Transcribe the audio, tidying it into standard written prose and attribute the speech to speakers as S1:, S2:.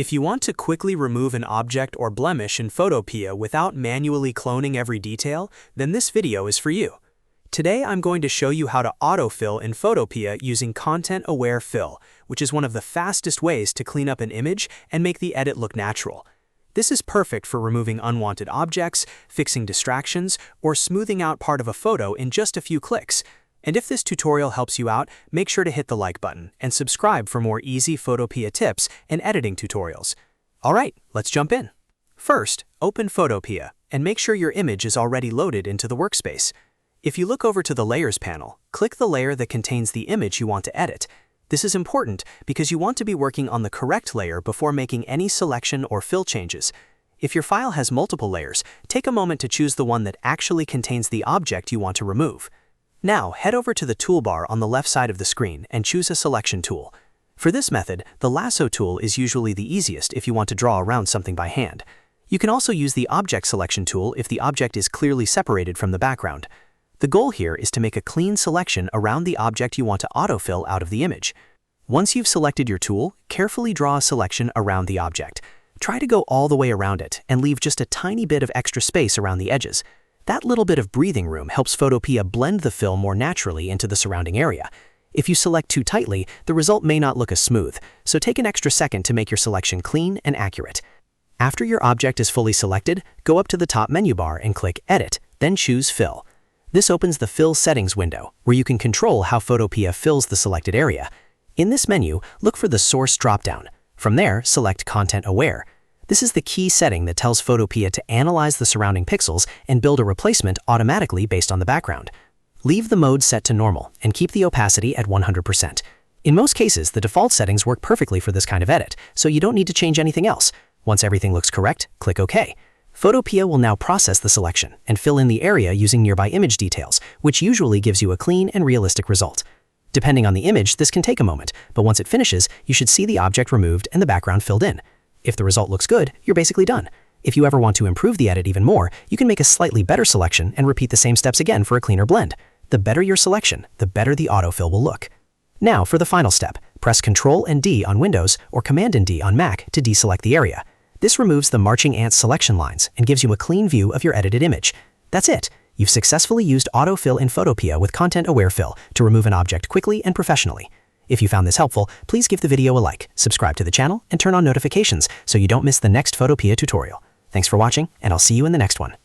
S1: If you want to quickly remove an object or blemish in Photopea without manually cloning every detail, then this video is for you. Today I'm going to show you how to autofill in Photopea using Content-Aware Fill, which is one of the fastest ways to clean up an image and make the edit look natural. This is perfect for removing unwanted objects, fixing distractions, or smoothing out part of a photo in just a few clicks. And if this tutorial helps you out, make sure to hit the like button and subscribe for more easy Photopea tips and editing tutorials. Alright, let's jump in. First, open Photopea and make sure your image is already loaded into the workspace. If you look over to the Layers panel, click the layer that contains the image you want to edit. This is important because you want to be working on the correct layer before making any selection or fill changes. If your file has multiple layers, take a moment to choose the one that actually contains the object you want to remove. Now, head over to the toolbar on the left side of the screen and choose a selection tool. For this method, the Lasso Tool is usually the easiest if you want to draw around something by hand. You can also use the Object Selection tool if the object is clearly separated from the background. The goal here is to make a clean selection around the object you want to autofill out of the image. Once you've selected your tool, carefully draw a selection around the object. Try to go all the way around it and leave just a tiny bit of extra space around the edges. That little bit of breathing room helps Photopea blend the fill more naturally into the surrounding area. If you select too tightly, the result may not look as smooth, so take an extra second to make your selection clean and accurate. After your object is fully selected, go up to the top menu bar and click Edit, then choose Fill. This opens the Fill Settings window, where you can control how Photopea fills the selected area. In this menu, look for the Source dropdown. From there, select Content Aware. This is the key setting that tells Photopea to analyze the surrounding pixels and build a replacement automatically based on the background. Leave the mode set to normal and keep the opacity at 100%. In most cases, the default settings work perfectly for this kind of edit, so you don't need to change anything else. Once everything looks correct, click OK. Photopea will now process the selection and fill in the area using nearby image details, which usually gives you a clean and realistic result. Depending on the image, this can take a moment, but once it finishes, you should see the object removed and the background filled in. If the result looks good, you're basically done. If you ever want to improve the edit even more, you can make a slightly better selection and repeat the same steps again for a cleaner blend. The better your selection, the better the autofill will look. Now for the final step, press Ctrl and D on Windows or Command and D on Mac to deselect the area. This removes the marching ant selection lines and gives you a clean view of your edited image. That's it. You've successfully used Autofill in Photopea with Content-Aware Fill to remove an object quickly and professionally. If you found this helpful, please give the video a like, subscribe to the channel, and turn on notifications so you don't miss the next Photopea tutorial. Thanks for watching, and I'll see you in the next one.